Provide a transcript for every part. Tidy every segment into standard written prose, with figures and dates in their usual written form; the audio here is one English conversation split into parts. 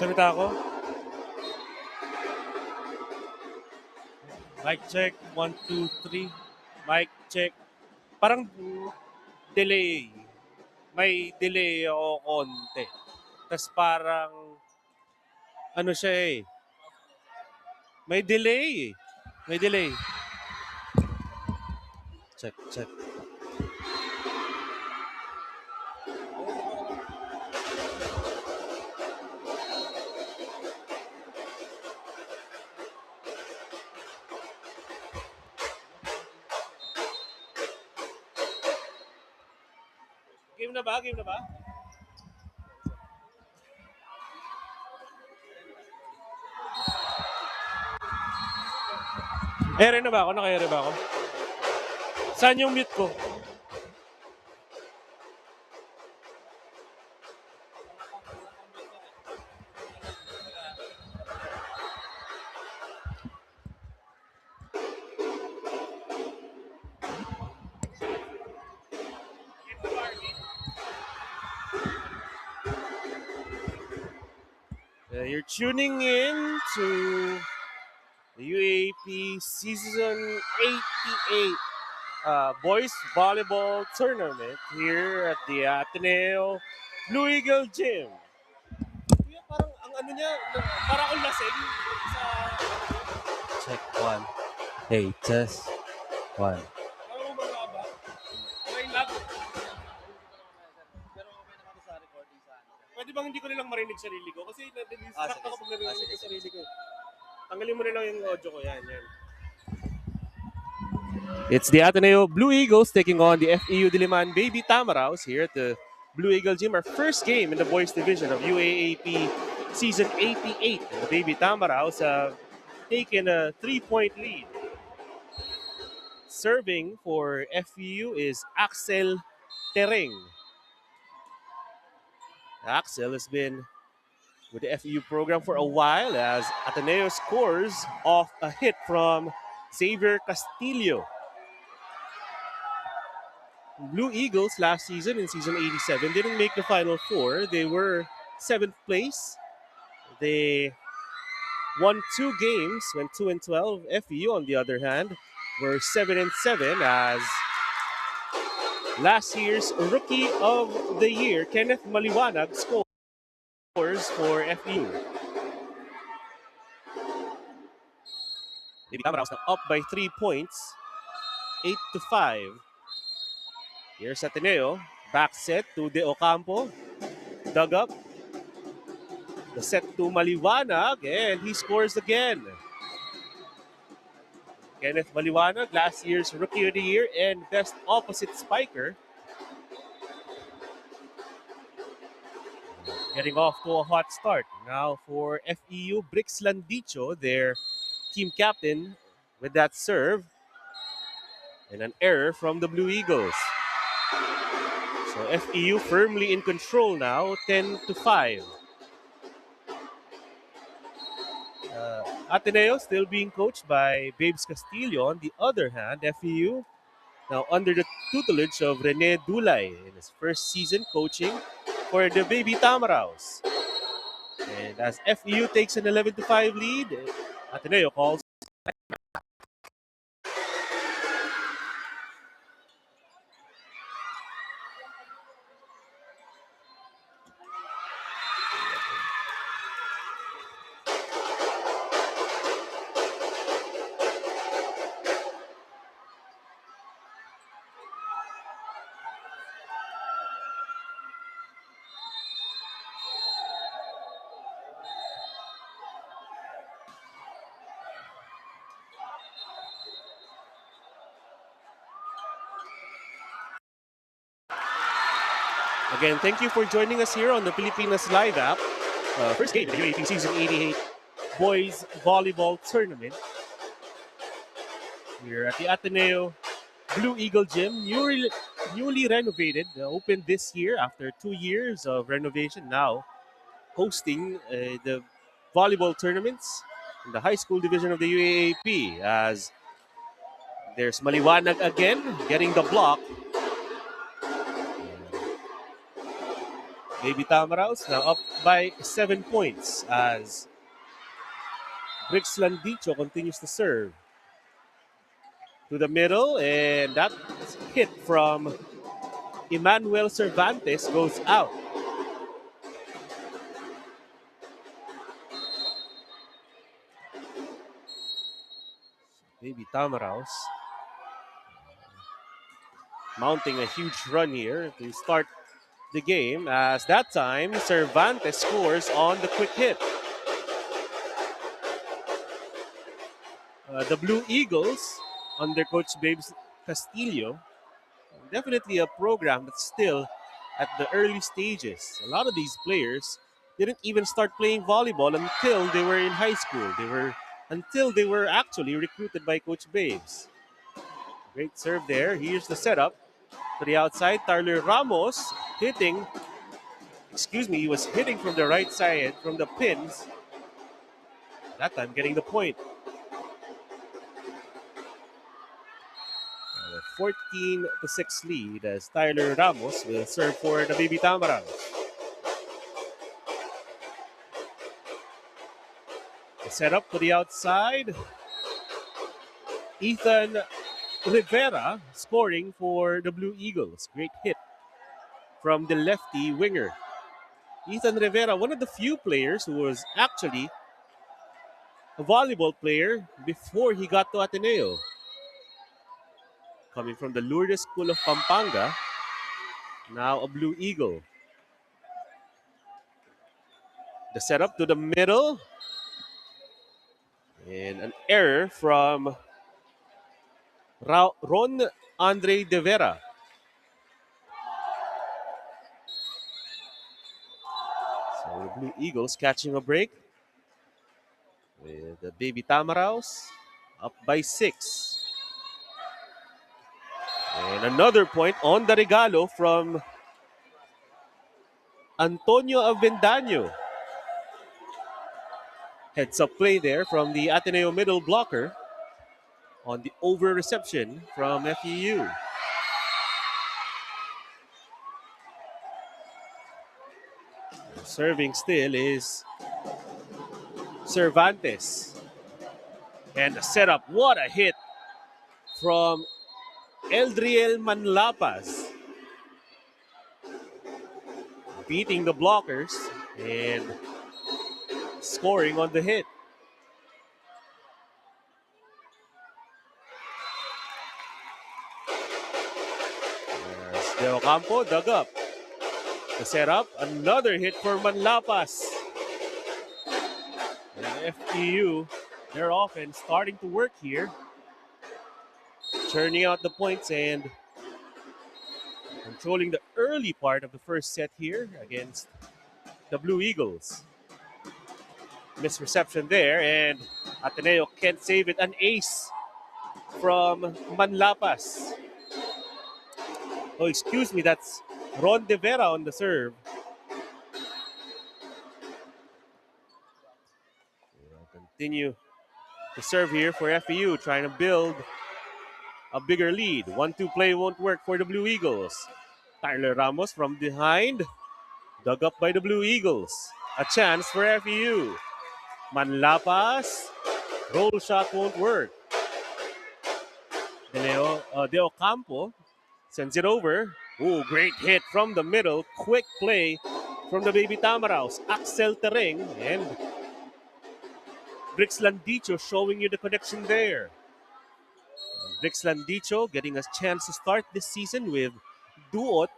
Salita ako. Mic check. 1, 2, 3. Mic check. Parang delay. May delay ako konti. Tapos parang ano siya eh. May delay. May delay. Check, check. Game na ba? Game na ba? Ere na ba ako? Naka-ere ba ako? Saan yung mute ko? You're tuning in to the UAP Season 88 Boys Volleyball Tournament here at the Ateneo Blue Eagle Gym. Kuya, parang ang ano niya, parang akong lasing sa... Check 1. Hey, test 1. Parang umababa. May lag. Pwede bang hindi ko nilang marinig sarili ko? Kasi nadidistract ako pag narinig ko sarili ko. Tanggalin mo na lang yung audio ko. Yan, yan. It's the Ateneo Blue Eagles taking on the FEU Diliman Baby Tamaraws here at the Blue Eagle Gym. Our first game in the boys division of UAAP Season 88. And the Baby Tamaraws have taken a 3-point lead. Serving for FEU is Axel Tereng. Axel has been with the FEU program for a while as Ateneo scores off a hit from Xavier Castillo. Blue Eagles last season in season 87 didn't make the Final Four. They were 7th place. They won 2 games, went 2-12. FEU, on the other hand, were 7-7 as last year's Rookie of the Year, Kenneth Maliwanag, scores for FEU. Baby Tamaraws now up by 3 points, 8-5. Here's Ateneo, back set to De Ocampo, dug up. The set to Maliwanag, and he scores again. Kenneth Maliwanag, last year's Rookie of the Year and Best Opposite Spiker. Getting off to a hot start. Now for FEU, Brix Landicho, their team captain, with that serve. And an error from the Blue Eagles. So FEU firmly in control now, 10-5. Ateneo still being coached by Babes Castillo. On the other hand, FEU now under the tutelage of Rene Dulay in his first season coaching for the Baby Tamaraws. And as FEU takes an 11-5 lead, Ateneo calls. Again, thank you for joining us here on the Pilipinas Live app. First game of the UAP Season 88 Boys Volleyball Tournament. We're at the Ateneo Blue Eagle Gym, newly renovated, opened this year after 2 years of renovation. Now hosting the volleyball tournaments in the high school division of the UAAP as there's Maliwanag again getting the block. Baby Tamaraos now up by 7 points as Brix Landicho continues to serve to the middle, and that hit from Emmanuel Cervantes goes out. Baby Tamaraos mounting a huge run here to start the game, as that time Cervantes scores on the quick hit. The Blue Eagles, under Coach Babes Castillo, definitely a program that's still at the early stages. A lot of these players didn't even start playing volleyball until they were in high school. Until they were actually recruited by Coach Babes. Great serve there. Here's the setup to the outside. Tyler Ramos he was hitting from the right side from the pins. That time getting the point. 14-6 lead as Tyler Ramos will serve for the Baby Tamaraos. The setup to the outside. Ethan Rivera scoring for the Blue Eagles. Great hit from the lefty winger. Ethan Rivera, one of the few players who was actually a volleyball player before he got to Ateneo. Coming from the Lourdes School of Pampanga, now a Blue Eagle. The setup to the middle. And an error from Ron Andre De Vera. So the Blue Eagles catching a break with the Baby Tamaraos up by 6. And another point on the regalo from Antonio Avendaño. Heads up play there from the Ateneo middle blocker on the over reception from FEU. Serving still is Cervantes. And the setup, what a hit from Eldriel Manlapas. Beating the blockers and scoring on the hit. As De Ocampo dug up. The setup, another hit for Manlapas. And FEU, their offense starting to work here. Churning out the points and controlling the early part of the first set here against the Blue Eagles. Misreception there, and Ateneo can't save it. An ace from Manlapas. Oh, excuse me, that's Ron De Vera on the serve. We'll continue to serve here for FEU, trying to build a bigger lead. 1-2 play won't work for the Blue Eagles. Tyler Ramos from behind, dug up by the Blue Eagles. A chance for FEU. Manlapas, roll shot won't work. De Ocampo sends it over. Ooh, great hit from the middle. Quick play from the Baby Tamaraos. Axel Tereng and Brix Landicho showing you the connection there. Brix Landicho getting a chance to start this season with Duot,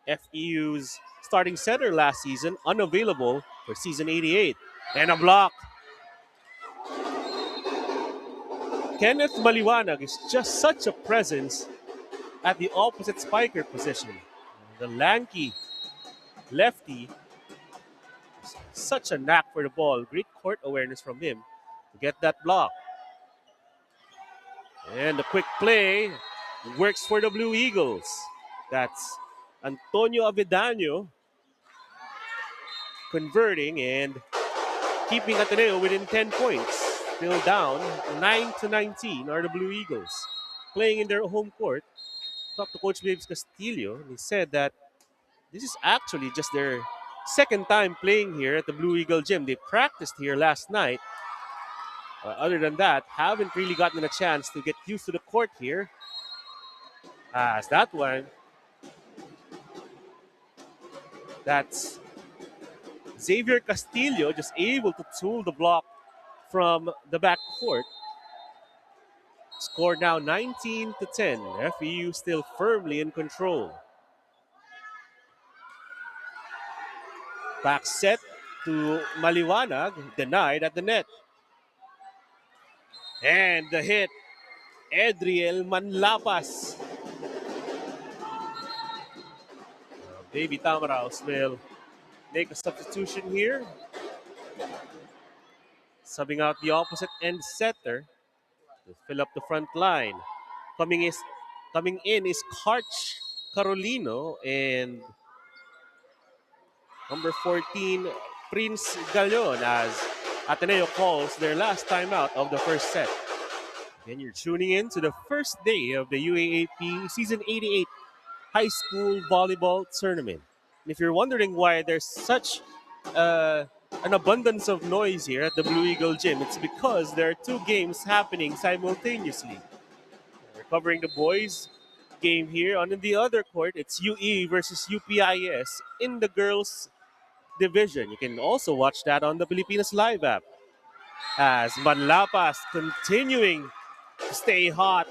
FEU's starting center last season, unavailable for season 88. And a block. Kenneth Maliwanag is just such a presence at the opposite spiker position. The lanky lefty, such a knack for the ball. Great court awareness from him to get that block. And the quick play works for the Blue Eagles. That's Antonio Avendaño converting and keeping Ateneo within 10 points. Still down 9-19 are the Blue Eagles. Playing in their home court. Talked to Coach Babes Castillo, and he said that this is actually just their second time playing here at the Blue Eagle Gym. They practiced here last night. Other than that, haven't really gotten a chance to get used to the court here. As that one, that's Xavier Castillo just able to tool the block from the back court. Score now 19-10. FEU still firmly in control. Back set to Maliwanag, denied at the net. And the hit, Adriel Manlapas. Baby Tamaraos will make a substitution here. Subbing out the opposite end setter to fill up the front line. Coming in is Karch Carolino and number 14 Prince Gallon as Ateneo calls their last timeout of the first set. And you're tuning in to the first day of the UAAP Season 88 High School Volleyball Tournament. And if you're wondering why there's such an abundance of noise here at the Blue Eagle Gym, it's because there are two games happening simultaneously. We're covering the boys game here. On the other court, it's UE versus UPIS in the girls division. You can also watch that on the Pilipinas Live app. As Manlapas continuing to stay hot.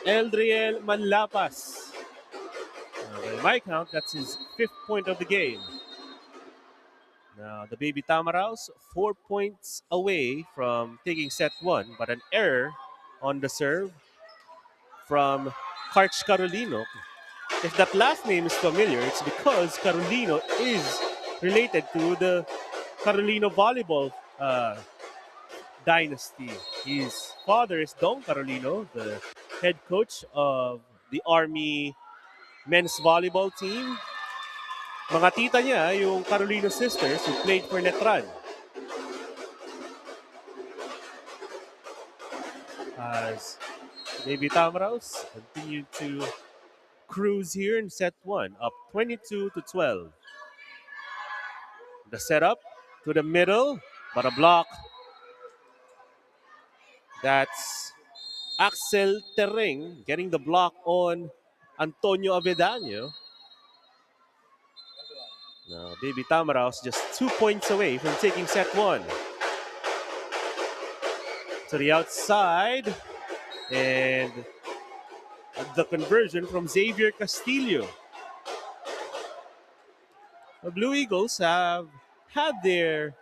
Eldriel Manlapas. By my count, that's his 5th point of the game. Now, the Baby Tamaraos, 4 points away from taking set 1, but an error on the serve from Karch Carolino. If that last name is familiar, it's because Carolino is related to the Carolino volleyball dynasty. His father is Don Carolino, the head coach of the Army men's volleyball team. Mga tita niya, yung Carolino sisters who played for Netran. As Baby Tamaraos continue to cruise here in set 1, up 22-12. The setup to the middle, but a block. That's Axel Tereng getting the block on Antonio Avedaño. Now, Baby Tamaraos just 2 points away from taking set 1. To the outside, and the conversion from Xavier Castillo. The Blue Eagles have had their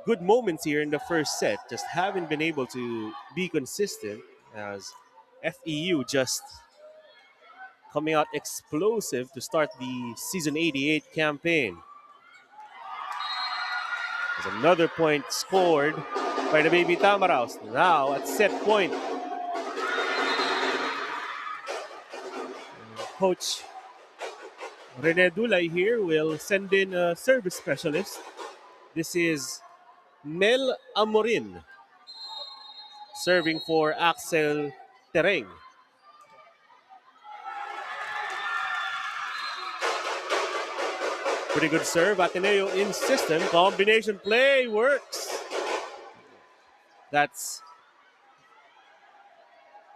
good moments here in the first set, just haven't been able to be consistent as FEU just coming out explosive to start the Season 88 campaign. There's another point scored by the Baby Tamaraos. Now at set point. Coach Rene Dulay here will send in a service specialist. This is Mel Amorin serving for Axel Tereng. Pretty good serve. Ateneo in system. Combination play works. That's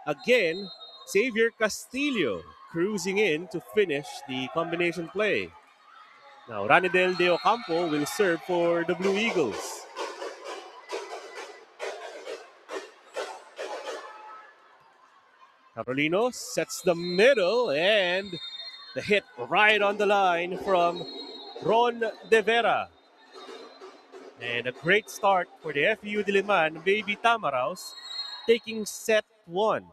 again Xavier Castillo cruising in to finish the combination play. Now Ranidel De Ocampo will serve for the Blue Eagles. Carolino sets the middle and the hit right on the line from Ron De Vera. And a great start for the FEU Diliman Baby Tamaraos taking set 1.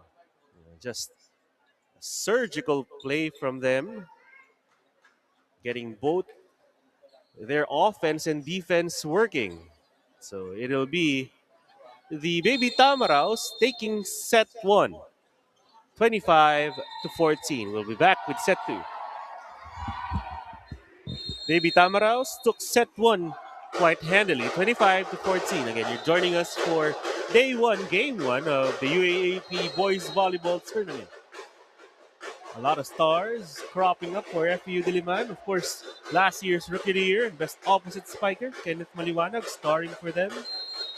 Just a surgical play from them, getting both their offense and defense working. So it'll be the Baby Tamaraos taking set 1, 25-14. We'll be back with set 2. Baby Tamaraos took set 1 quite handily, 25-14. Again, you're joining us for day 1, game 1 of the UAAP Boys Volleyball Tournament. A lot of stars cropping up for FEU Diliman. Of course, last year's Rookie of the Year and Best Opposite Spiker, Kenneth Maliwanag, starring for them.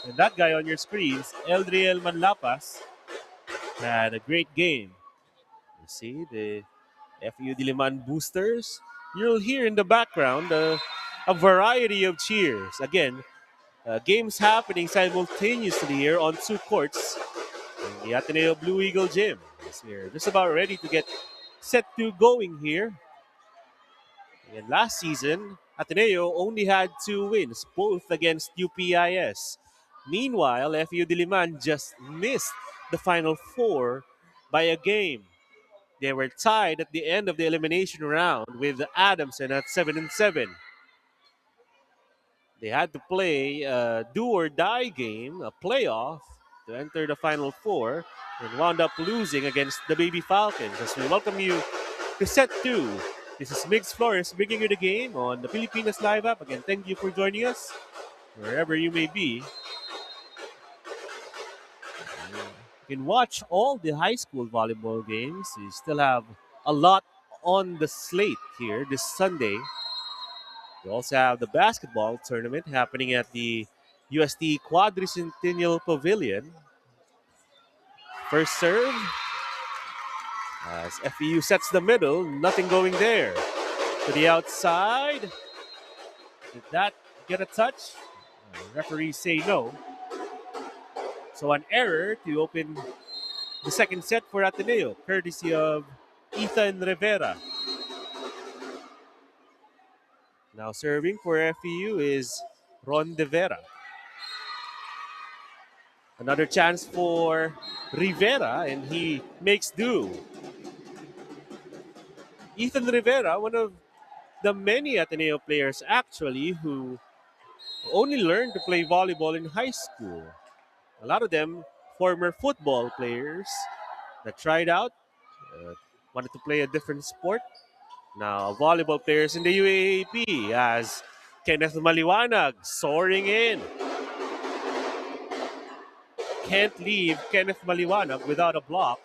And that guy on your screens, Eldriel Manlapas, had a great game. You see the FEU Diliman boosters. You'll hear in the background a variety of cheers. Again, games happening simultaneously here on two courts in the Ateneo Blue Eagle Gym. Yes, we're just about ready to get set to going here. And last season, Ateneo only had 2 wins, both against UPIS. Meanwhile, FEU Diliman just missed the final four by a game. They were tied at the end of the elimination round with Adamson at 7-7. They had to play a do or die game, a playoff, to enter the final four and wound up losing against the Baby Falcons. As we welcome you to set two. This is Migs Flores bringing you the game on the Pilipinas Live app. Again, thank you for joining us wherever you may be. You can watch all the high school volleyball games. We still have a lot on the slate here this Sunday. We also have the basketball tournament happening at the UST Quadricentennial Pavilion. First serve as FEU sets the middle, nothing going there. To the outside. Did that get a touch? Referees say no. So an error to open the second set for Ateneo, courtesy of Ethan Rivera. Now serving for FEU is Ron De Vera. Another chance for Rivera, and he makes do. Ethan Rivera, one of the many Ateneo players actually who only learned to play volleyball in high school. A lot of them former football players that tried out, uh, wanted to play a different sport. Now volleyball players in the UAAP as Kenneth Maliwanag soaring in. Can't leave Kenneth Maliwanag without a block.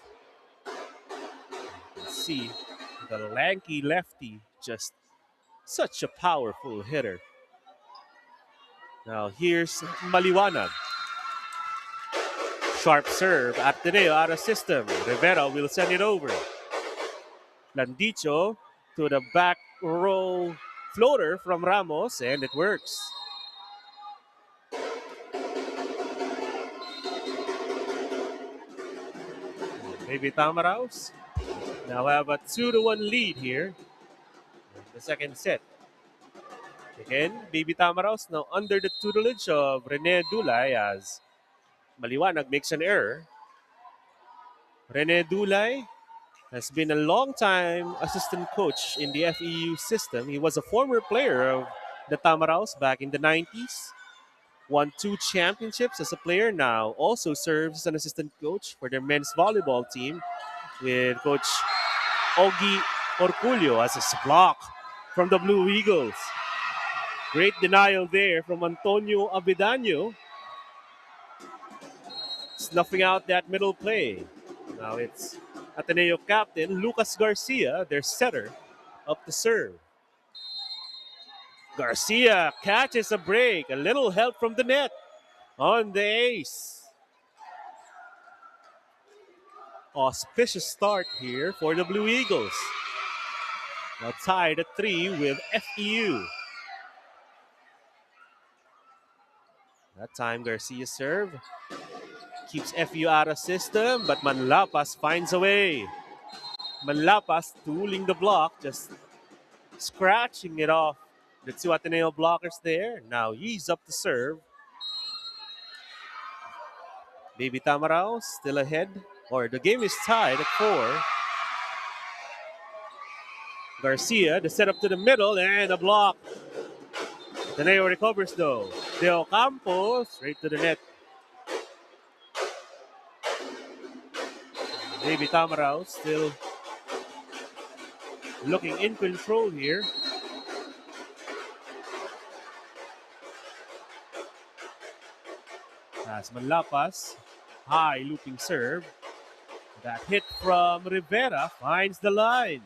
You can see the lanky lefty, just such a powerful hitter. Now here's Maliwanag. Sharp serve. Ateneo out of system. Rivera will send it over. Landicho to the back row floater from Ramos, and it works. Maybe Tamaraos now have a 2-1 lead here in the second set. Again, Baby Tamaraos now under the tutelage of Rene Dulay as Maliwanag makes an error. Rene Dulay has been a long-time assistant coach in the FEU system. He was a former player of the Tamaraos back in the 90s. Won 2 championships as a player now. Also serves as an assistant coach for their men's volleyball team with Coach Ogie Orculio as a block from the Blue Eagles. Great denial there from Antonio Avedano. Snuffing out that middle play. Now it's Ateneo captain Lucas Garcia, their setter, up to serve. Garcia catches a break. A little help from the net on the ace. Auspicious start here for the Blue Eagles. Now tied at 3 with FEU. That time Garcia serve. Keeps FEU out of system, but Manlapas finds a way. Manlapas tooling the block, just scratching it off the 2 Ateneo blockers there. Now he's up to serve. Baby Tamarao still ahead, or the game is tied at 4. Garcia, the setup to the middle, and a block. Ateneo recovers though. De Ocampo straight to the net. Baby Tamarao still looking in control here. As Manlapas, high looping serve. That hit from Rivera finds the line.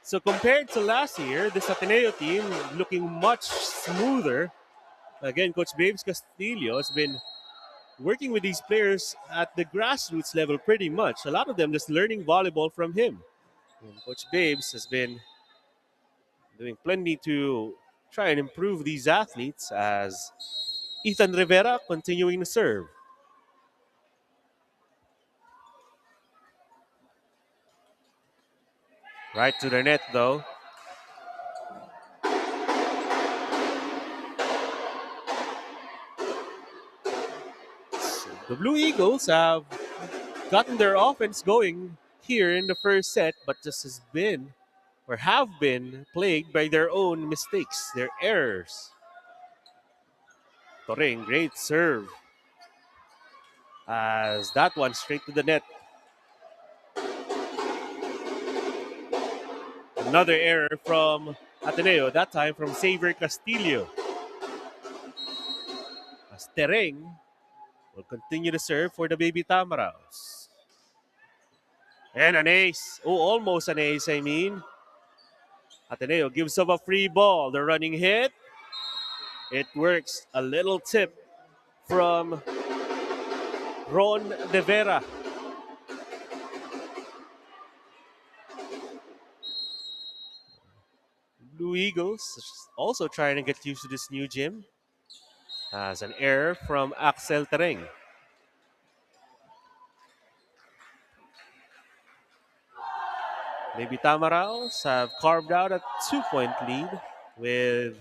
So compared to last year, this Ateneo team looking much smoother. Again, Coach Babes Castillo has been working with these players at the grassroots level pretty much. A lot of them just learning volleyball from him. And Coach Babes has been doing plenty to try and improve these athletes as Ethan Rivera continuing to serve. Right to the net though. So the Blue Eagles have gotten their offense going here in the first set, but just has been or have been plagued by their own mistakes, their errors. Toreng, great serve. As that one straight to the net. Another error from Ateneo, that time from Xavier Castillo. As Tereng will continue to serve for the Baby Tamaraos. And an ace. Oh, almost an ace, I mean. Ateneo gives up a free ball. The running hit. It works. A little tip from Ron De Vera. Blue Eagles also trying to get used to this new gym. As an error from Axel Tereng. Maybe Tamaraos have carved out a 2-point lead with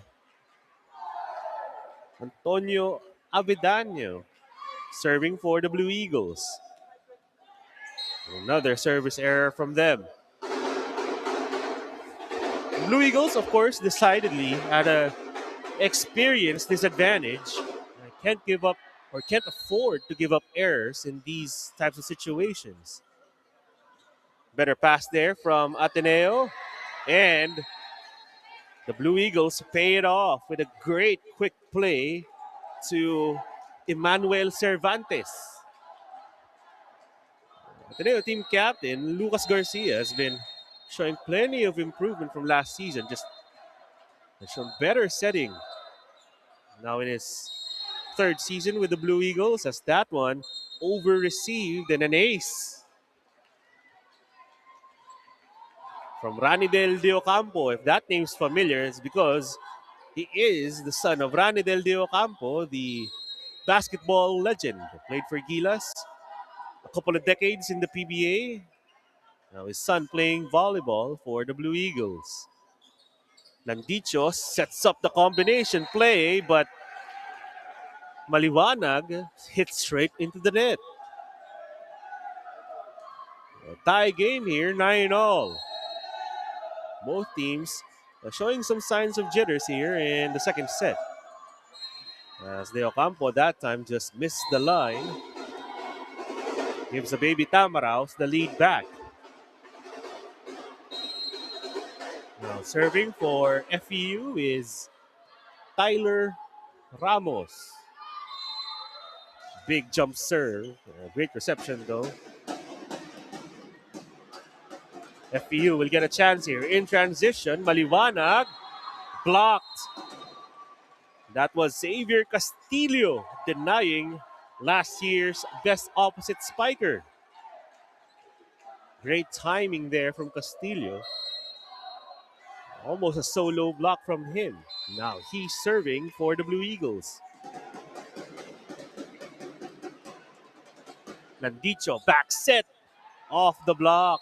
Antonio Avedano serving for the Blue Eagles. Another service error from them. Blue Eagles, of course, decidedly at a experience disadvantage. Can't give up or can't afford to give up errors in these types of situations. Better pass there from Ateneo. And the Blue Eagles pay it off with a great quick play to Emmanuel Cervantes. Ateneo team captain Lucas Garcia has been showing plenty of improvement from last season. Just has shown better setting now in his third season with the Blue Eagles, as that one over received and an ace from Ranidel De Ocampo. If that name's familiar, it's because he is the son of Ranidel De Ocampo, the basketball legend. Played for Gilas a couple of decades in the PBA. Now his son playing volleyball for the Blue Eagles. Landicho sets up the combination play, but Maliwanag hits straight into the net. A tie game here, 9-all. Both teams are showing some signs of jitters here in the second set. As De Ocampo that time just missed the line. Gives the Baby Tamaraos the lead back. Now serving for FEU is Tyler Ramos. Big jump serve. Great reception though. FEU will get a chance here. In transition, Maliwanag blocked. That was Xavier Castillo denying last year's best opposite spiker. Great timing there from Castillo. Almost a solo block from him. Now he's serving for the Blue Eagles. Landicho back set off the block.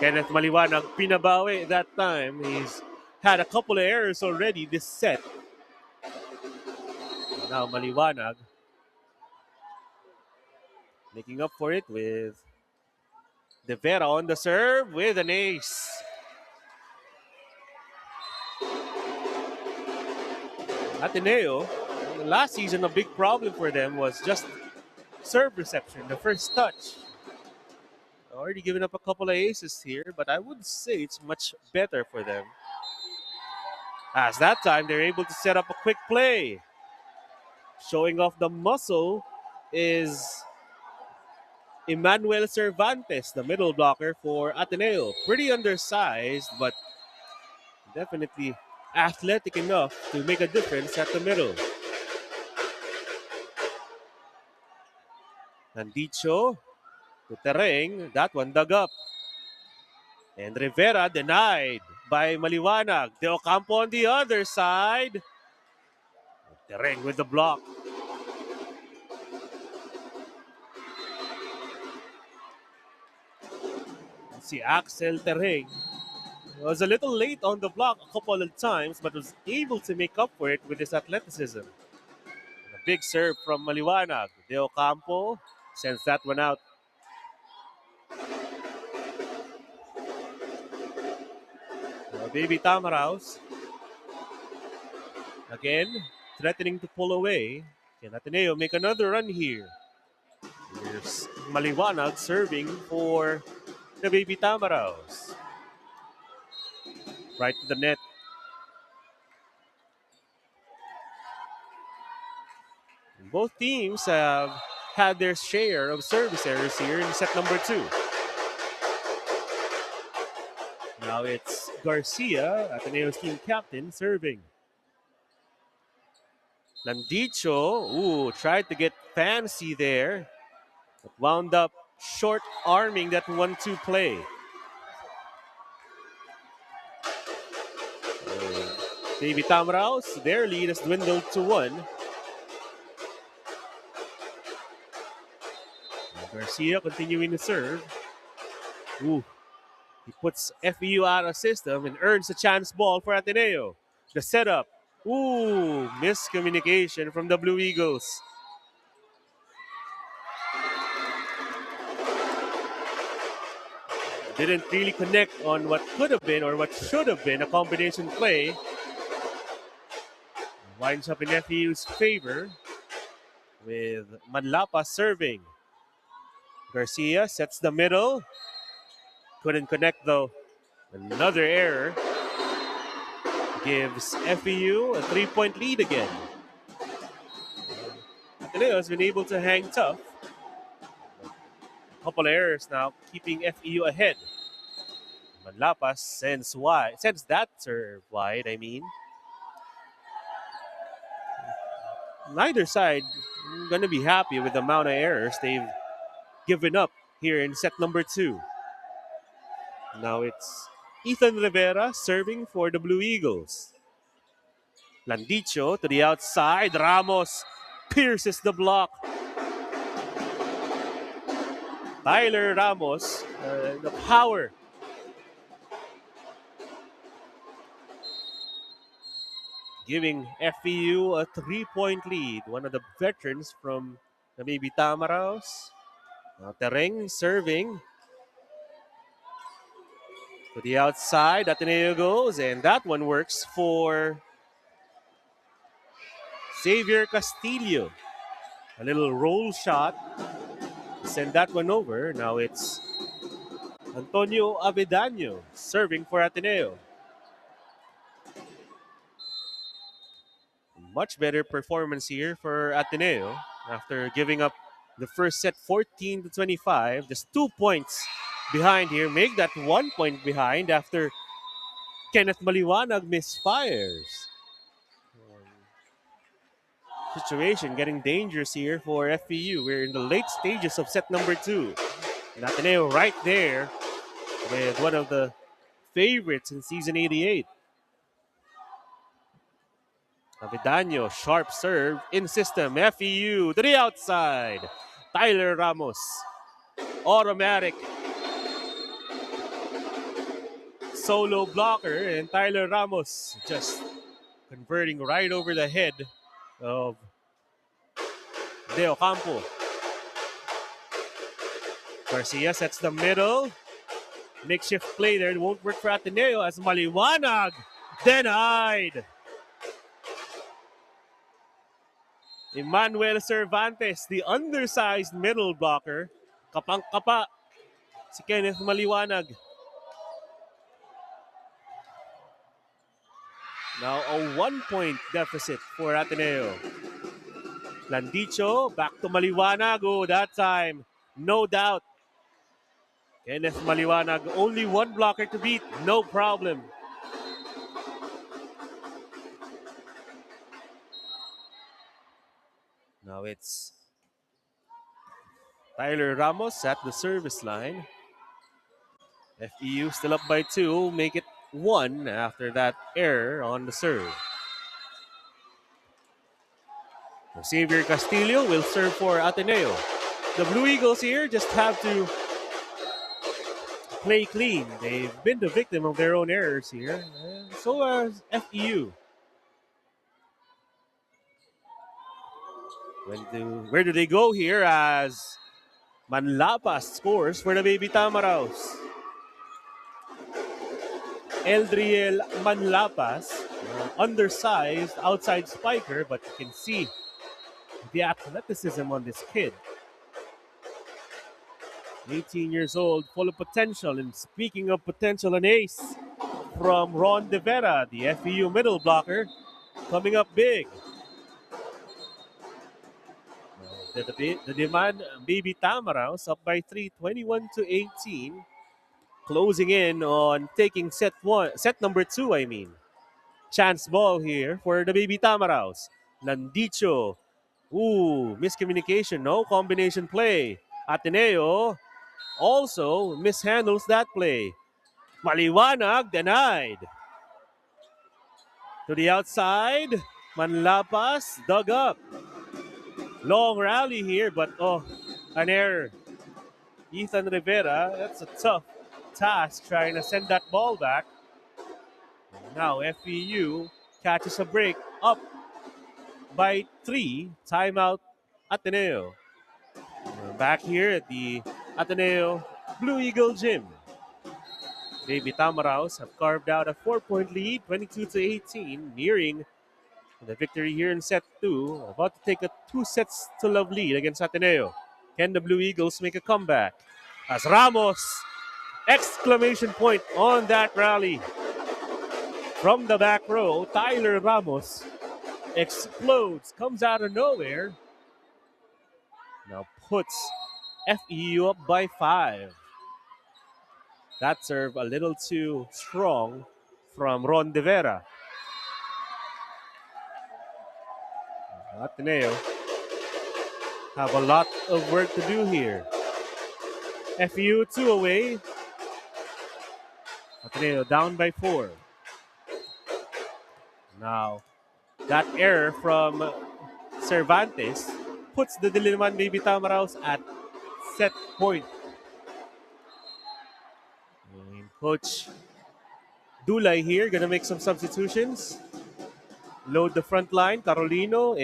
Kenneth Maliwanag pinabawi that time. He's had a couple of errors already this set. Now Maliwanag making up for it with De Vera on the serve with an ace. Ateneo, last season a big problem for them was just serve reception, the first touch. Already given up a couple of aces here, but I would say it's much better for them. As that time, they're able to set up a quick play. Showing off the muscle is Emmanuel Cervantes, the middle blocker for Ateneo. Pretty undersized, but definitely athletic enough to make a difference at the middle. Nandicho to Tereng, that one dug up. And Rivera denied by Maliwanag. De Ocampo on the other side. Tereng with the block. See Axel Tereng was a little late on the block a couple of times, but was able to make up for it with his athleticism. And a big serve from Maliwanag. De Ocampo sends that one out. Baby Tamaraos again threatening to pull away. Can Ateneo make another run here? Here's Maliwanag serving for the Baby Tamaraos. Right to the net. Both teams have had their share of service errors here in set number 2. Now it's Garcia, Ateneo's team captain, serving. Landicho, tried to get fancy there, but wound up short arming that 1-2 play. Baby Tamaraos, their lead has dwindled to 1. Garcia continuing to serve. He puts FEU out of system and earns a chance ball for Ateneo. The setup. Miscommunication from the Blue Eagles. Didn't really connect on what could have been or what should have been a combination play. Winds up in FEU's favor with Manlapa serving. Garcia sets the middle. Couldn't connect though. Another error gives FEU a 3-point lead again. Ateneo has been able to hang tough. A couple of errors now, keeping FEU ahead. Manlapas sends that serve wide, Neither side going to be happy with the amount of errors they've given up here in set number 2. Now it's Ethan Rivera serving for the Blue Eagles. Landicho to the outside. Ramos pierces the block. Tyler Ramos, the power. Giving FEU a 3-point lead. One of the veterans from the Baby Tamaraos. Tereng serving. To the outside, Ateneo goes, and that one works for Xavier Castillo. A little roll shot. Send that one over. Now it's Antonio Avedaño serving for Ateneo. Much better performance here for Ateneo after giving up the first set 14-25. Just 2 points behind here. Make that 1 point behind after Kenneth Maliwanag misfires. Situation getting dangerous here for FEU. We're in the late stages of set number 2. And Ateneo right there with one of the favorites in season 88. Avedaño, sharp serve in system. FEU to the outside. Tyler Ramos, automatic solo blocker, and Tyler Ramos just converting right over the head of De Ocampo. Garcia sets the middle. Makeshift play there. It won't work for Ateneo as Maliwanag denied. Emmanuel Cervantes, the undersized middle blocker. Kapang-kapa si Kenneth Maliwanag. Now a 1-point deficit for Ateneo. Landicho, back to Maliwanag. Oh, that time, no doubt. Kenneth Maliwanag, only one blocker to beat, no problem. Now it's Tyler Ramos at the service line. FEU still up by 2, make it 1 after that error on the serve. Xavier Castillo will serve for Ateneo. The Blue Eagles here just have to play clean. They've been the victim of their own errors here. And so has FEU. Where do they go here as Manlapas scores for the Baby Tamaraws? Eldriel Manlapas, undersized outside spiker, but you can see the athleticism on this kid. 18 years old, full of potential. And speaking of potential, an ace from Ron De Vera, the FEU middle blocker, coming up big. The demand Baby Tamaraws up by 3, 21-18. Closing in on taking set number 2, I mean. Chance ball here for the Baby Tamaraws. Landicho. Ooh, miscommunication, no combination play. Ateneo also mishandles that play. Maliwanag denied. To the outside, Manlapas dug up. Long rally here, but an error. Ethan Rivera, that's a tough task trying to send that ball back. Now FEU catches a break up by 3. Timeout Ateneo. We're back here at the Ateneo Blue Eagle Gym. Baby Tamaraws have carved out a 4-point lead, 22-18, nearing the victory here in set 2. About to take a 2-sets-to-love lead against Ateneo. Can the Blue Eagles make a comeback? As Ramos, exclamation point on that rally. From the back row, Tyler Ramos explodes, comes out of nowhere. Now puts FEU up by 5. That serve a little too strong from Ron De Vera. Ateneo have a lot of work to do here. FEU 2 away. Ateneo down by 4. Now, that error from Cervantes puts the Diliman Baby Tamaraws at set point. And Coach Dulay here gonna make some substitutions. Load the front line, Carolino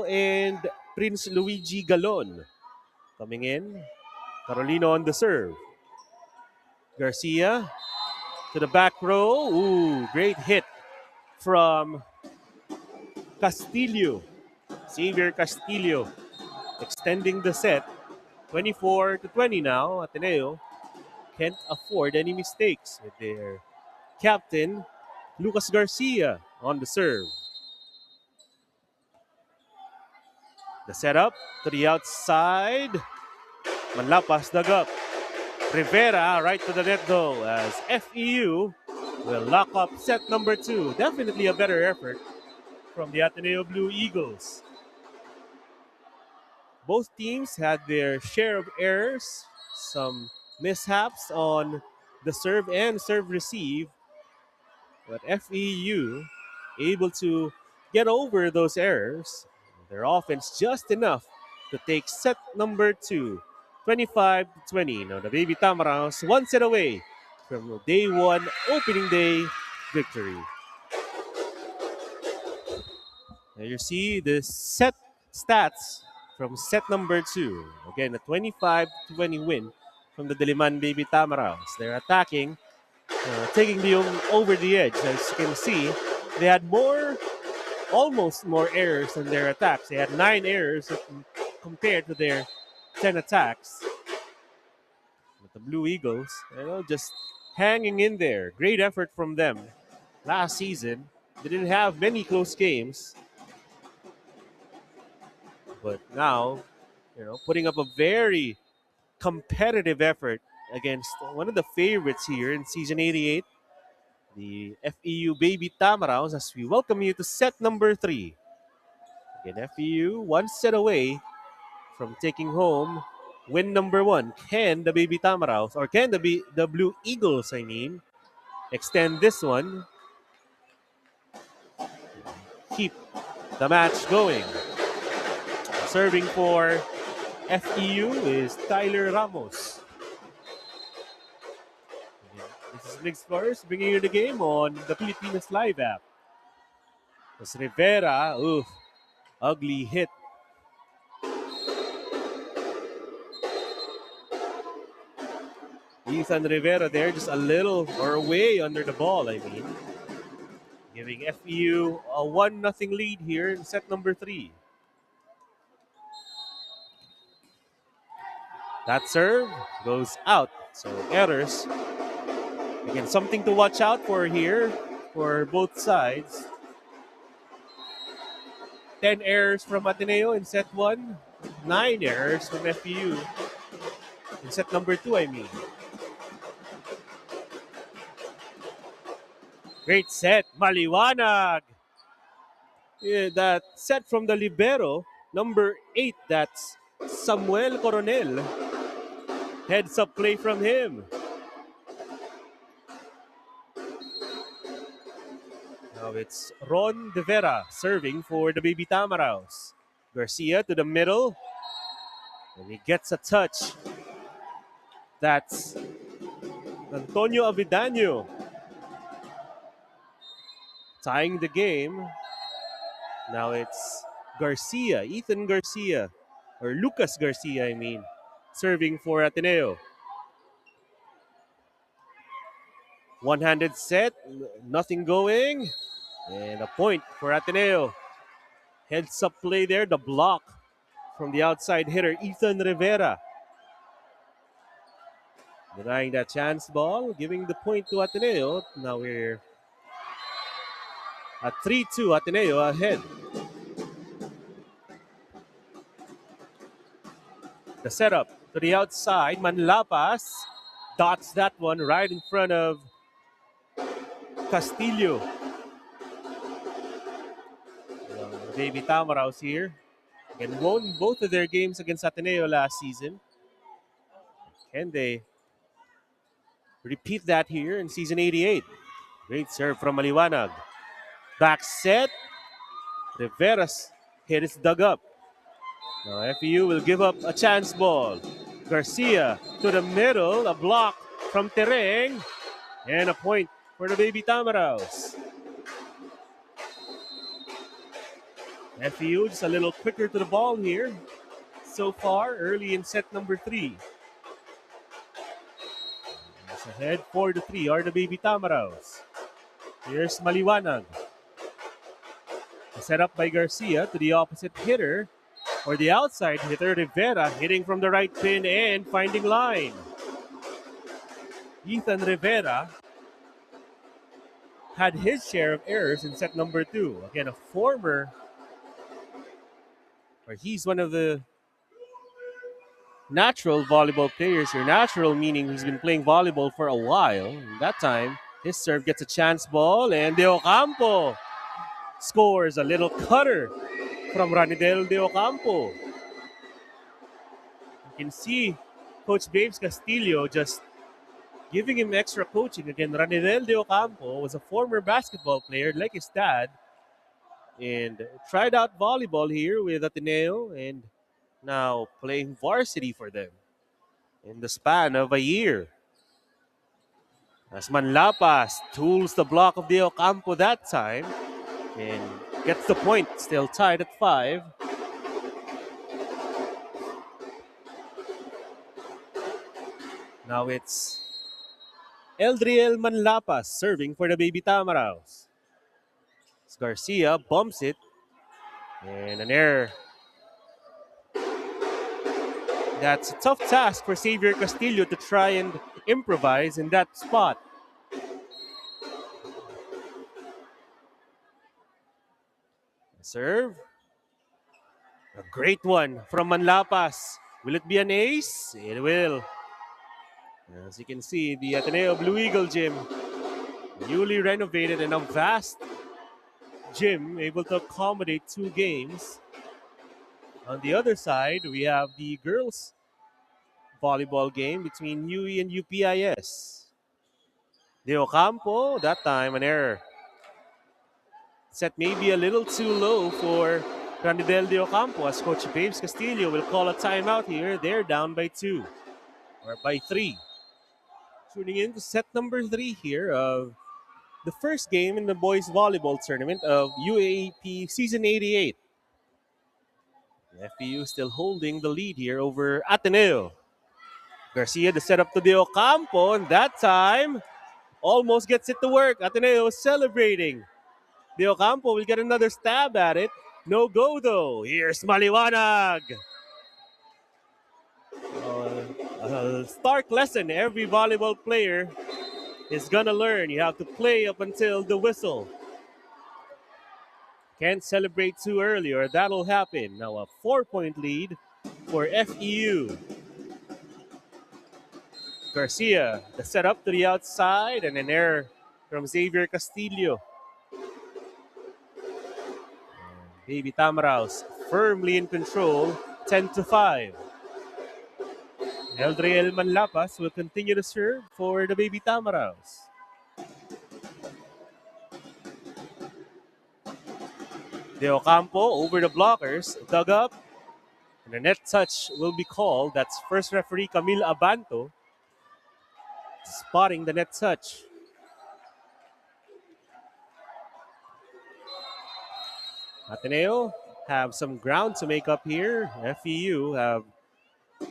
and Prince Luigi Galon coming in. Carolino on the serve. Garcia to the back row. Ooh, great hit from Castillo. Xavier Castillo extending the set. 24-20 now. Ateneo can't afford any mistakes with their captain, Lucas Garcia, on the serve. The setup to the outside. Manlapas dug up. Rivera right to the net though as FEU will lock up set number 2. Definitely a better effort from the Ateneo Blue Eagles. Both teams had their share of errors, some mishaps on the serve and serve receive, but FEU able to get over those errors. Their offense just enough to take set number 2, 25-20. Now the Baby Tamaraws 1 set away from day 1 opening day victory. Now you see the set stats from set number 2. Again, a 25-20 win from the Diliman Baby Tamaraws. They're attacking, taking the over the edge. As you can see, they had almost more errors than their attacks. They had 9 errors compared to their 10 attacks. But the Blue Eagles, just hanging in there. Great effort from them last season. They didn't have many close games, but now, putting up a very competitive effort against one of the favorites here in season 88, the FEU Baby Tamaraws, as we welcome you to set number 3. Again, FEU one set away from taking home win number 1. Can the Baby Tamaraws, or can the Blue Eagles, extend this one? Keep the match going. Serving for FEU is Tyler Ramos. This is Nick Scores bringing you the game on the Pilipinas Live app. As Rivera, ugly hit. Ethan Rivera there, just a little or way under the ball, giving FEU a 1-0 lead here in set number 3. That serve goes out, so errors. Again, something to watch out for here for both sides. 10 errors from Ateneo in set 1, 9 errors from FEU in set number 2, Great set, maliwanag. Yeah, that set from the libero, number 8, that's Samuel Coronel. Heads up play from him. Now it's Ron De Vera serving for the Baby Tamaraws. Garcia to the middle. And he gets a touch. That's Antonio Avidaño. Tying the game. Now it's Garcia, Ethan Garcia. Or Lucas Garcia, serving for Ateneo. One-handed set, nothing going. And a point for Ateneo. Heads up play there, the block from the outside hitter, Ethan Rivera. Denying that chance ball, giving the point to Ateneo. Now we're at 3-2, Ateneo ahead. The setup to the outside, Manlapas dots that one right in front of Castillo. Baby Tamaraws here. And won both of their games against Ateneo last season. Can they repeat that here in season 88? Great serve from Maliwanag. Back set. Rivera's hit is dug up. Now FEU will give up a chance ball. Garcia to the middle. A block from Tereng. And a point for the Baby Tamaraws. FEU just a little quicker to the ball here so far, early in set number 3. It's ahead 4-3 are the Baby Tamaraws. Here's Maliwanag. Set up by Garcia to the opposite hitter, or the outside hitter, Rivera, hitting from the right pin and finding line. Ethan Rivera had his share of errors in set number 2. Again, he's one of the natural volleyball players here. Natural meaning he's been playing volleyball for a while. And that time, his serve gets a chance ball, and De Ocampo scores a little cutter from Ranidel De Ocampo. You can see Coach Babes Castillo just giving him extra coaching. Again, Ranidel De Ocampo was a former basketball player like his dad and tried out volleyball here with Ateneo and now playing varsity for them in the span of a year. As Manlapas tools the block of De Ocampo that time and gets the point, still tied at 5. Now it's Eldriel Manlapas serving for the Baby Tamaraws. Garcia bumps it and an error. That's a tough task for Xavier Castillo to try and improvise in that spot. Serve. A great one from Manlapas. Will it be an ace? It will. As you can see, the Ateneo Blue Eagle Gym, newly renovated and a vast gym, able to accommodate 2 games. On the other side, we have the girls volleyball game between UE and UPIS. De Ocampo, that time an error. Set maybe a little too low for Randidel de Ocampo as Coach Babes Castillo will call a timeout here. They're down by 2 or by 3. Tuning in to set number 3 here of the first game in the boys volleyball tournament of UAAP season 88. FEU still holding the lead here over Ateneo. Garcia the setup to De Ocampo, and that time almost gets it to work. Ateneo is celebrating. De Ocampo will get another stab at it. No go though. Here's Maliwanag. A stark lesson every volleyball player is gonna learn. You have to play up until the whistle. Can't celebrate too early or that'll happen. Now a 4-point lead for FEU. Garcia, the setup to the outside and an error from Xavier Castillo. Baby Tamaraos firmly in control, 10-5. Eldriel Manlapas will continue to serve for the Baby Tamaraos. De Ocampo over the blockers, dug up, and a net touch will be called. That's first referee Camille Abanto spotting the net touch. Ateneo have some ground to make up here. FEU have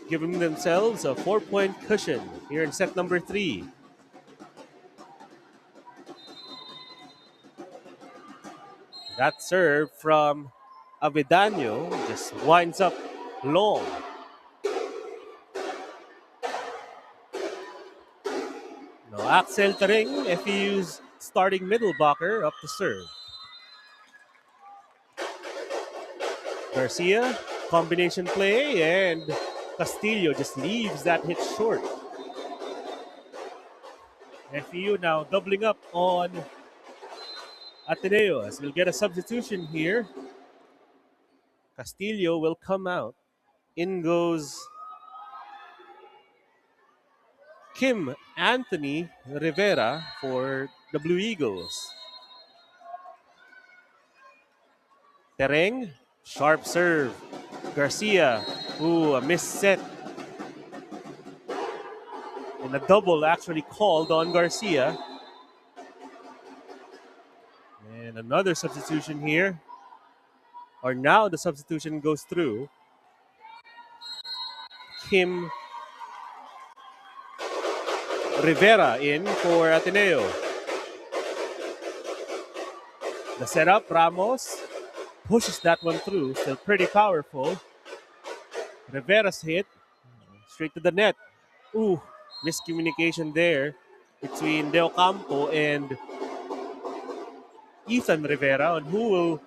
given themselves a 4-point cushion here in set number 3. That serve from Avedano just winds up long. Now Axel Taring, FEU's starting middle blocker, up to serve. Garcia, combination play, and Castillo just leaves that hit short. FEU now doubling up on Ateneo as we'll get a substitution here. Castillo will come out. In goes Kim Anthony Rivera for the Blue Eagles. Tereng, sharp serve. Garcia, a missed set. And a double actually called on Garcia. And another substitution here. Or now the substitution goes through. Kim Rivera in for Ateneo. The setup, Ramos pushes that one through, still pretty powerful. Rivera's hit, straight to the net. Miscommunication there between De Ocampo and Ethan Rivera on who will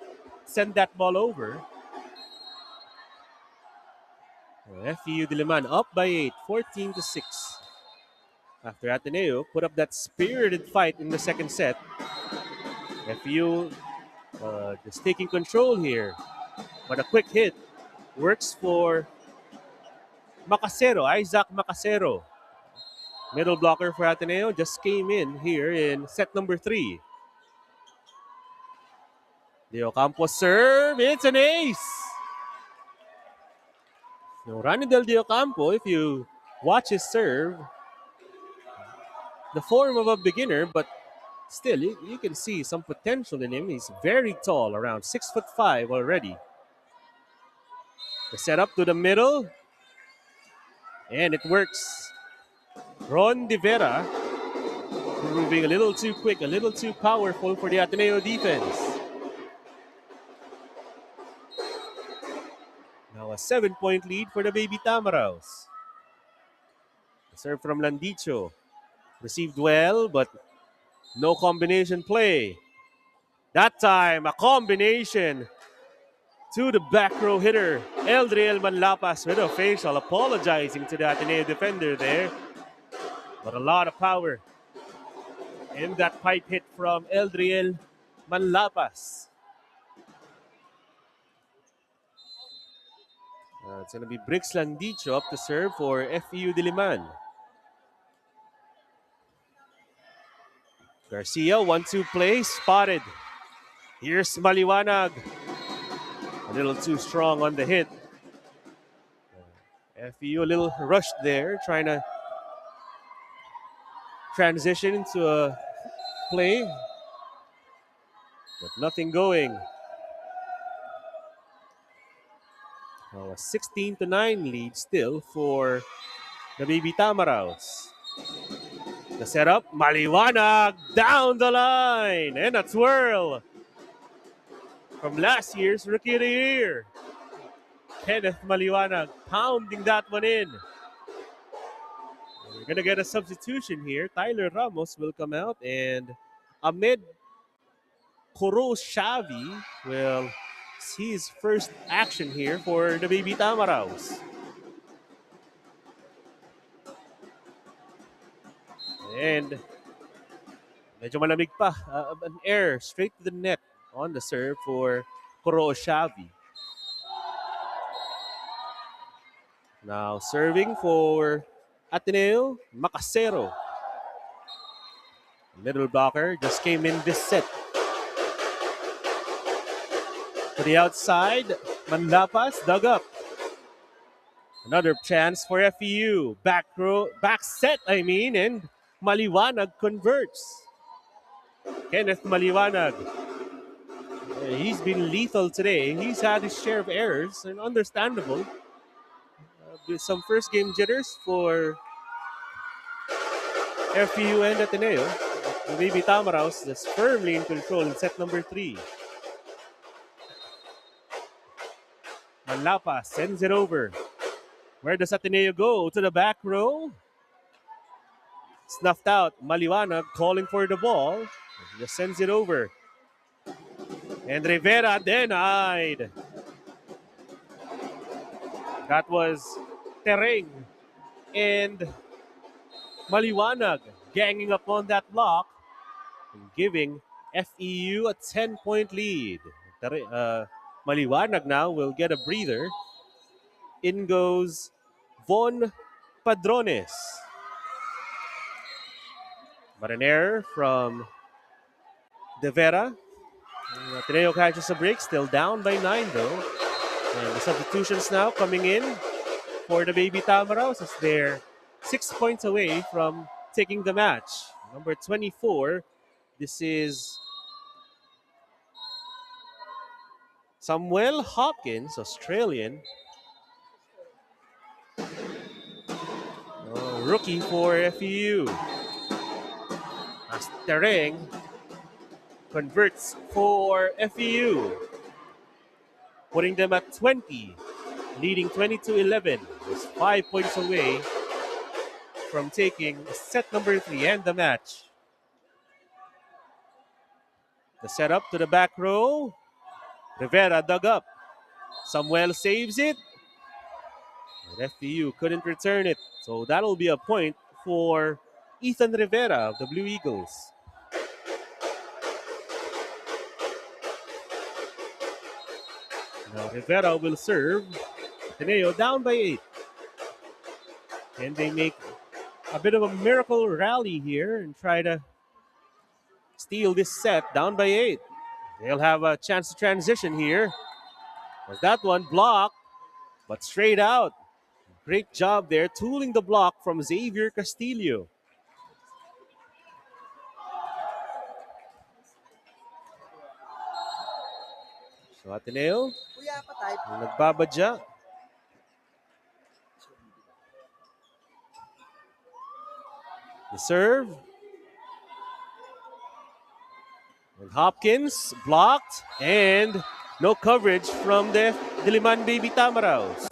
send that ball over. FEU Diliman up by 8, 14-6. After Ateneo put up that spirited fight in the second set. FEU just taking control here. But a quick hit works for Macasero, Isaac Macasero. Middle blocker for Ateneo just came in here in set number 3. De Ocampo serve, it's an ace! Now, Ranidel De Ocampo, if you watch his serve, the form of a beginner, but still, you can see some potential in him. He's very tall, around 6'5" already. The setup to the middle, and it works. Ron De Vera proving a little too quick, a little too powerful for the Ateneo defense. Now a 7-point lead for the Baby Tamaraos. The serve from Landicho. Received well, but no combination play. That time, a combination to the back row hitter, Eldriel Manlapas with a facial, apologizing to the Ateneo defender there. But a lot of power in that pipe hit from Eldriel Manlapas. It's going to be Brix Landicho up to serve for FEU Diliman. Garcia, 1-2 play, spotted. Here's Maliwanag. A little too strong on the hit. FEU a little rushed there, trying to transition into a play, but nothing going. A 16-9 lead still for the BB Tamaraws. The setup, Maliwanag down the line, and a twirl from last year's Rookie of the Year. Kenneth Maliwanag pounding that one in. We're going to get a substitution here. Tyler Ramos will come out, and Ahmed Koroshavi will see his first action here for the BB Tamaraws. And medyo malamig pa. An error straight to the net on the serve for Koroshavi. Now serving for Ateneo, Macasero. Middle blocker just came in this set. To the outside, Manlapas dug up. Another chance for FEU. Back set, and Maliwanag converts. Kenneth Maliwanag. He's been lethal today. He's had his share of errors, and understandable. With some first game jitters for FEU and Ateneo. The BB Tamaraws is firmly in control in set number 3. Manlapa sends it over. Where does Ateneo go? To the back row. Snuffed out. Maliwanag calling for the ball. He just sends it over. And Rivera denied. That was Tereng and Maliwanag ganging up on that block and giving FEU a 10-point lead. Maliwanag now will get a breather. In goes Von Padrones. But an error from De Vera. Ateneo catches a break, still down by 9 though. And the substitutions now coming in for the BB Tamaraws as they're 6 points away from taking the match. Number 24, this is Samuel Hopkins, Australian. Rookie for FEU. As Tereng converts for FEU, putting them at 20, leading 22-11. Just 5 points away from taking set number 3 and the match. The setup to the back row. Rivera dug up. Samuel saves it. And FEU couldn't return it. So that'll be a point for Ethan Rivera of the Blue Eagles. Now Rivera will serve. Ateneo down by 8. And they make a bit of a miracle rally here and try to steal this set down by 8. They'll have a chance to transition here. Was that one blocked, but straight out. Great job there, tooling the block from Xavier Castillo. So Ateneo, nagbabadya. The serve. And Hopkins blocked, and no coverage from the Diliman BB Tamaraws.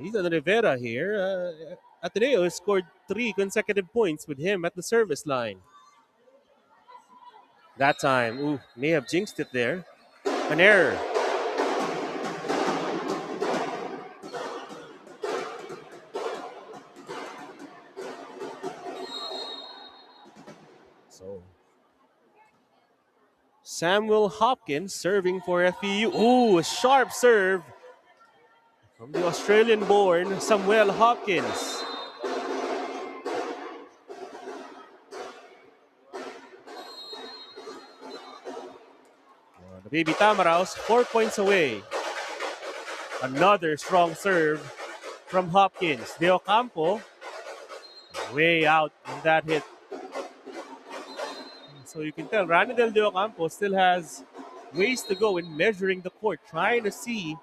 Ethan Rivera here Ateneo has scored 3 consecutive points with him at the service line. That time, may have jinxed it there. An error. So, Samuel Hopkins serving for FEU. A sharp serve from the Australian-born Samuel Hopkins. The Baby Tamaraws 4 points away. Another strong serve from Hopkins. De Ocampo way out in that hit. So you can tell Ranidel De Ocampo still has ways to go in measuring the court, trying to see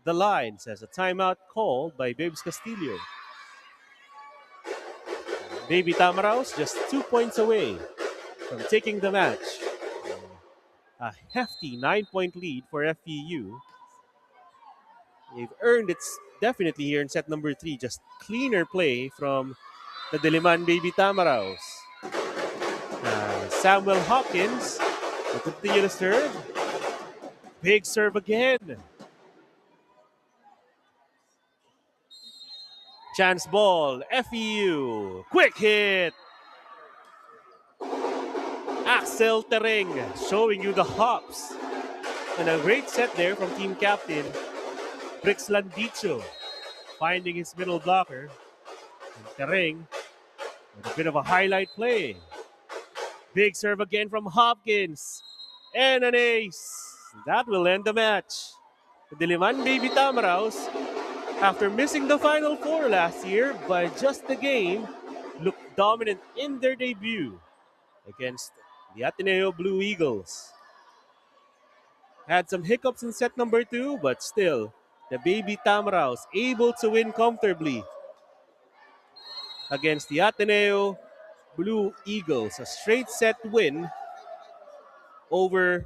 the lines as a timeout called by Babes Castillo. Baby Tamaraws just 2 points away from taking the match. A hefty 9-point lead for FEU. They've earned it definitely here in set number 3. Just cleaner play from the Diliman Baby Tamaraws. Samuel Hopkins will continue to serve. Big serve again. Chance ball, FEU. Quick hit. Axel Tereng showing you the hops. And a great set there from team captain Brix Landicho, finding his middle blocker. And Tereng with a bit of a highlight play. Big serve again from Hopkins. And an ace. That will end the match. The Diliman Baby Tamaraws, after missing the Final Four last year by just a game, looked dominant in their debut against the Ateneo Blue Eagles. Had some hiccups in set number 2, but still, the Baby Tamaraws able to win comfortably against the Ateneo Blue Eagles. A straight set win over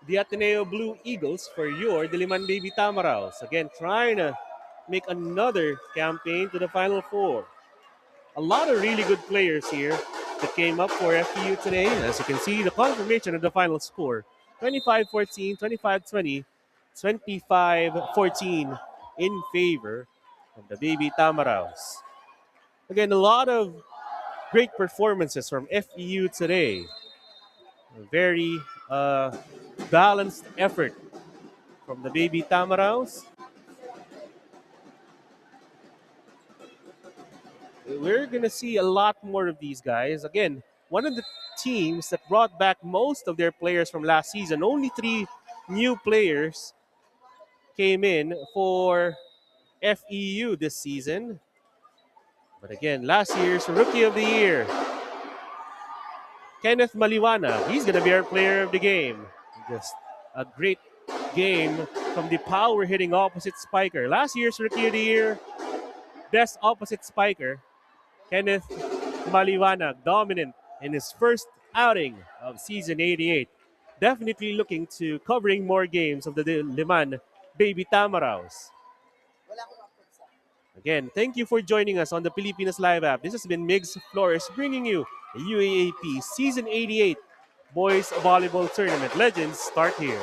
the Ateneo Blue Eagles for your Diliman Baby Tamaraws. Again, trying to make another campaign to the Final Four. A lot of really good players here that came up for FEU today. As you can see, the confirmation of the final score, 25-14, 25-20, 25-14 in favor of the Baby Tamaraws. Again, a lot of great performances from FEU today. A very balanced effort from the Baby Tamaraws. We're going to see a lot more of these guys. Again, one of the teams that brought back most of their players from last season. Only 3 new players came in for FEU this season. But again, last year's Rookie of the Year, Kenneth Maliwana. He's going to be our player of the game. Just a great game from the power-hitting opposite spiker. Last year's Rookie of the Year, best opposite spiker, Kenneth Maliwanag, dominant in his first outing of season 88. Definitely looking to covering more games of the Diliman Baby Tamaraws. Again, thank you for joining us on the Pilipinas Live app. This has been Migs Flores bringing you the UAAP Season 88 Boys Volleyball Tournament. Legends start here.